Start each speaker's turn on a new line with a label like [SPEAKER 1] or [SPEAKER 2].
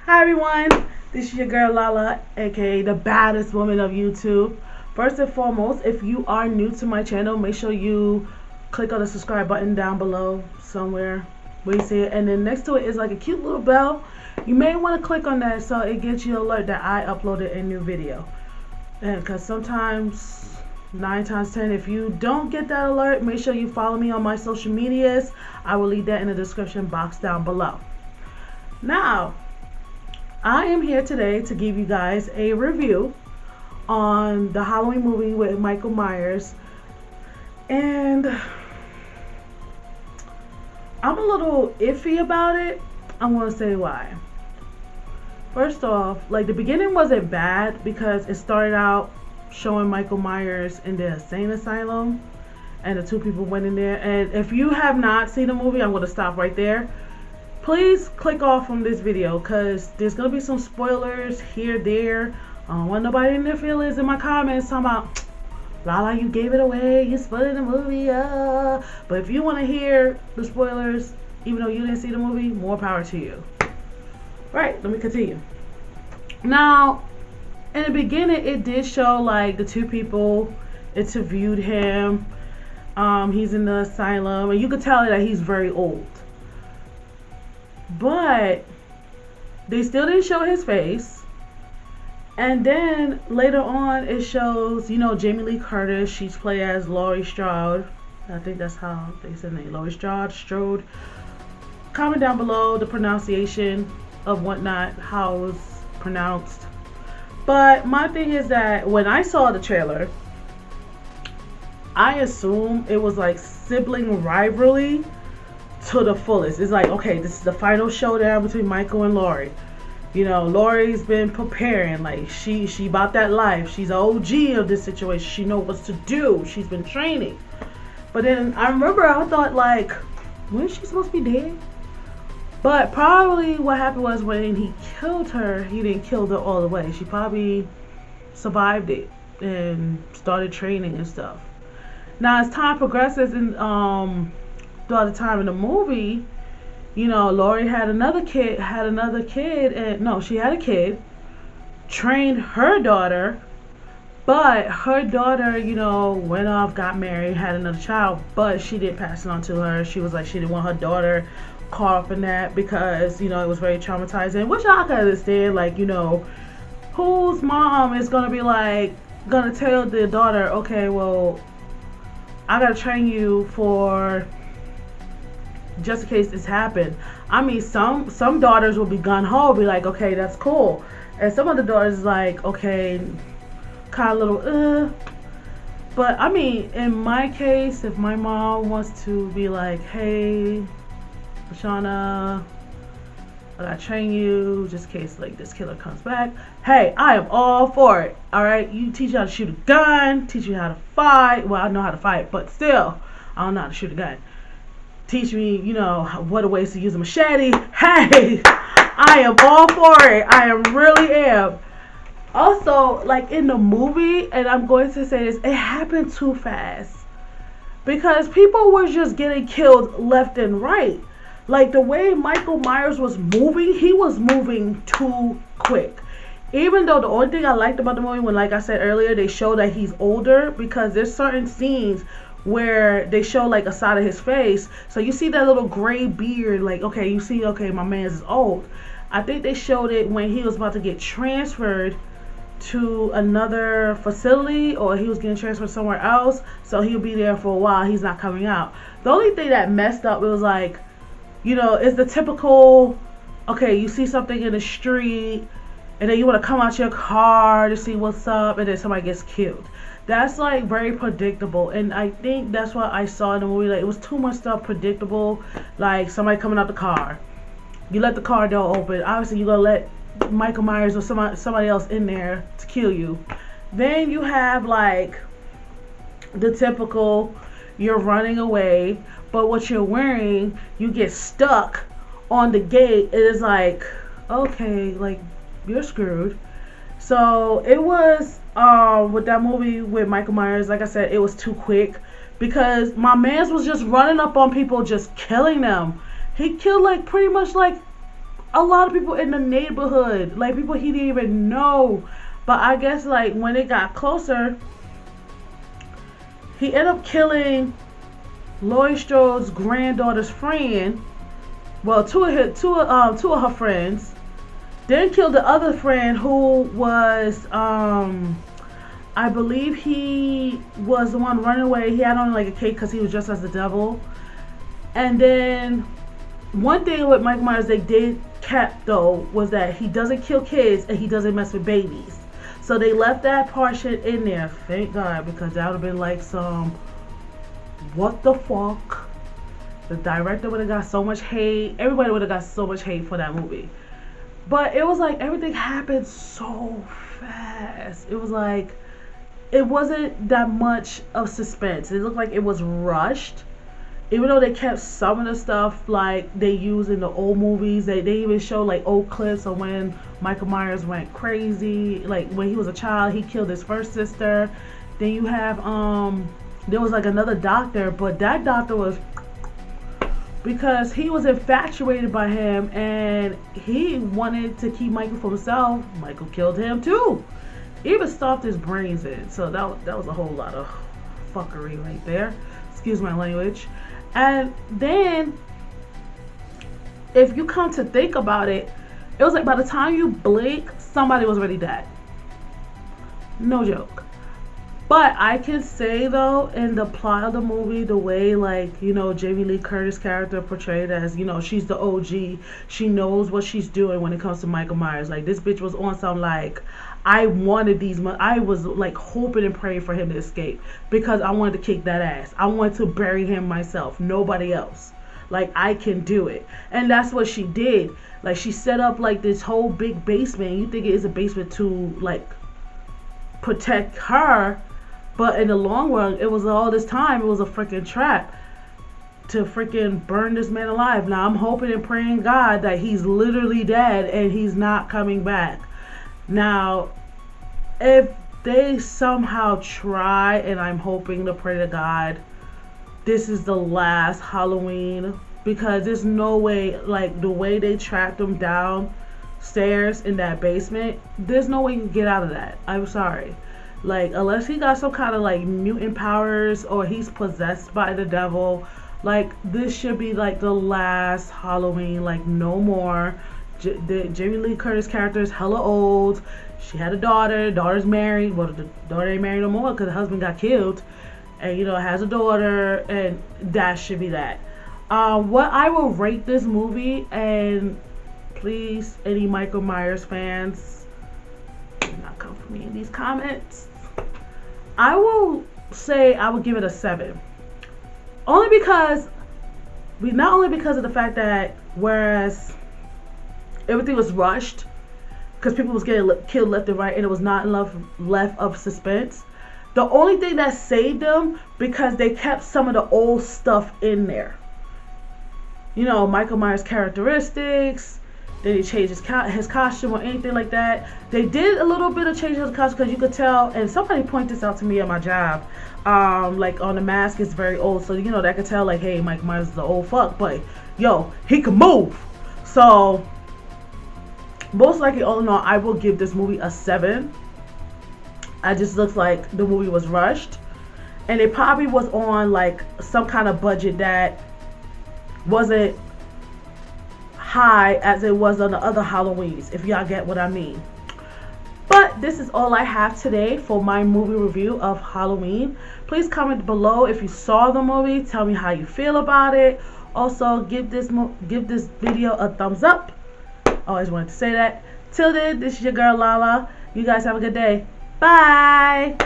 [SPEAKER 1] Hi everyone, this is your girl Lala, aka the baddest woman of YouTube. First and foremost, if you are new to my channel, make sure you click on the subscribe button down below somewhere where you see it, and then next to it is like a cute little bell. You may want to click on that so it gets you an alert that I uploaded a new video. And because sometimes 9 times 10, if you don't get that alert, make sure you follow me on my social medias. I will leave that in the description box down below. Now, I am here today to give you guys a review on the Halloween movie with Michael Myers, and I'm a little iffy about it. I'm going to say why. First off, like, the beginning wasn't bad because it started out showing Michael Myers in the insane asylum and the two people went in there. And if you have not seen the movie, I'm going to stop right there. Please click off from this video because there's going to be some spoilers here, there. I don't want nobody in their feelings in my comments talking about, Lala, you gave it away, you spoiled the movie. But if you want to hear the spoilers, even though you didn't see the movie, more power to you. Right, let me continue. Now, in the beginning, it did show like the two people interviewed him. He's in the asylum, and you could tell that he's very old. But they still didn't show his face. And then later on it shows, you know, Jamie Lee Curtis. She's played as Laurie Strode. I think that's how they said the name. Laurie Strode. Comment down below the pronunciation of whatnot, how it's pronounced. But my thing is that when I saw the trailer, I assumed it was like sibling rivalry to the fullest. It's like, okay, this is the final showdown between Michael and Laurie. You know, Laurie's been preparing, like she about that life. She's an OG of this situation. She knows what to do. She's been training. But then I remember I thought, like, when is she supposed to be dead? But probably what happened was when he killed her, he didn't kill her all the way. She probably survived it and started training and stuff. Now as time progresses and throughout the time in the movie, you know, Laurie had another kid, and no, she had a kid, trained her daughter, but her daughter, you know, went off, got married, had another child, but she didn't pass it on to her. She was like, she didn't want her daughter caught up in that because, you know, it was very traumatizing, which I can understand. Like, you know, whose mom is gonna be like, gonna tell the daughter, okay, well, I gotta train you for just in case this happened. I mean, some daughters will be gun-ho, be like, okay, that's cool. And some of the daughters is like, okay, kind of little, But I mean, in my case, if my mom wants to be like, hey, Shauna, I gotta train you just in case like this killer comes back. Hey, I am all for it. Alright, you teach you how to shoot a gun, teach you how to fight. Well, I know how to fight, but still, I don't know how to shoot a gun. Teach me, you know, what ways to use a machete. Hey, I am all for it. I really am. Also, like in the movie, and I'm going to say this, it happened too fast. Because people were just getting killed left and right. Like the way Michael Myers was moving, he was moving too quick. Even though the only thing I liked about the movie, when, like I said earlier, they show that he's older, because there's certain scenes where they show like a side of his face, so you see that little gray beard, like, okay, you see, okay, my man's old. I think they showed it when he was about to get transferred to another facility, or he was getting transferred somewhere else, so he'll be there for a while. He's not coming out. The only thing that messed up, it was like, you know, it's the typical, okay, you see something in the street and then you want to come out your car to see what's up, and then somebody gets killed. That's like very predictable, and I think that's what I saw in the movie. Like, it was too much stuff predictable, like somebody coming out the car, you let the car door open, obviously you're gonna let Michael Myers or somebody else in there to kill you. Then you have like the typical, you're running away, but what you're wearing, you get stuck on the gate. It is like, okay, like, you're screwed. So it was with that movie with Michael Myers, like I said, it was too quick because my mans was just running up on people, just killing them. He killed like pretty much like a lot of people in the neighborhood, like people he didn't even know. But I guess like when it got closer, he ended up killing Laurie Strode's granddaughter's friend. Well, two of her friends. Then killed the other friend who was I believe he was the one running away. He had on like a cape because he was dressed as the devil. And then one thing with Mike Myers they did kept though was that he doesn't kill kids and he doesn't mess with babies. So they left that portion in there, thank God, because that would have been like some what the fuck. The director would have got so much hate. Everybody would have got so much hate for that movie. But it was like everything happened so fast. It was like it wasn't that much of suspense. It looked like it was rushed. Even though they kept some of the stuff like they used in the old movies, they even showed like old clips of when Michael Myers went crazy. Like when he was a child, he killed his first sister. Then you have there was like another doctor, but that doctor was because he was infatuated by him and he wanted to keep Michael for himself. Michael killed him too. Even stuffed his brains in. So that was a whole lot of fuckery right there. Excuse my language. And then, if you come to think about it, it was like by the time you blink, somebody was already dead. No joke. But I can say though, in the plot of the movie, the way like, you know, Jamie Lee Curtis character portrayed as, you know, she's the OG. She knows what she's doing when it comes to Michael Myers. Like this bitch was on some like, I wanted I was like hoping and praying for him to escape because I wanted to kick that ass. I wanted to bury him myself, nobody else. Like I can do it. And that's what she did. Like she set up like this whole big basement. You think it is a basement to like protect her. But in the long run, it was all this time, it was a freaking trap to freaking burn this man alive. Now I'm hoping and praying God that he's literally dead and he's not coming back. Now, if they somehow try, and I'm hoping to pray to God, this is the last Halloween, because there's no way, like the way they trapped him downstairs in that basement, there's no way you can get out of that. I'm sorry. Like, unless he got some kind of like mutant powers or he's possessed by the devil, like this should be like the last Halloween, like no more. The Jamie Lee Curtis character is hella old. She had a daughter. Daughter's married. Well, the daughter ain't married no more because the husband got killed. And, you know, has a daughter. And that should be that. What I will rate this movie, and please, any Michael Myers fans, do not come for me in these comments. I will say I would give it a 7. Not only because of the fact that whereas everything was rushed because people was getting killed left and right and it was not enough left of suspense. The only thing that saved them because they kept some of the old stuff in there. You know, Michael Myers' characteristics. They didn't change his costume or anything like that. They did a little bit of change his costume because you could tell, and somebody pointed this out to me at my job. Like on the mask, it's very old. So, you know, that could tell like, hey, Michael Myers is an old fuck. But, yo, he can move. So most likely, all in all, I will give this movie a 7. I just looks like the movie was rushed. And it probably was on like some kind of budget that wasn't high as it was on the other Halloweens, if y'all get what I mean. But this is all I have today for my movie review of Halloween. Please comment below if you saw the movie. Tell me how you feel about it. Also, give this video a thumbs up. Always wanted to say that. Till then, this is your girl Lala. You guys have a good day. Bye.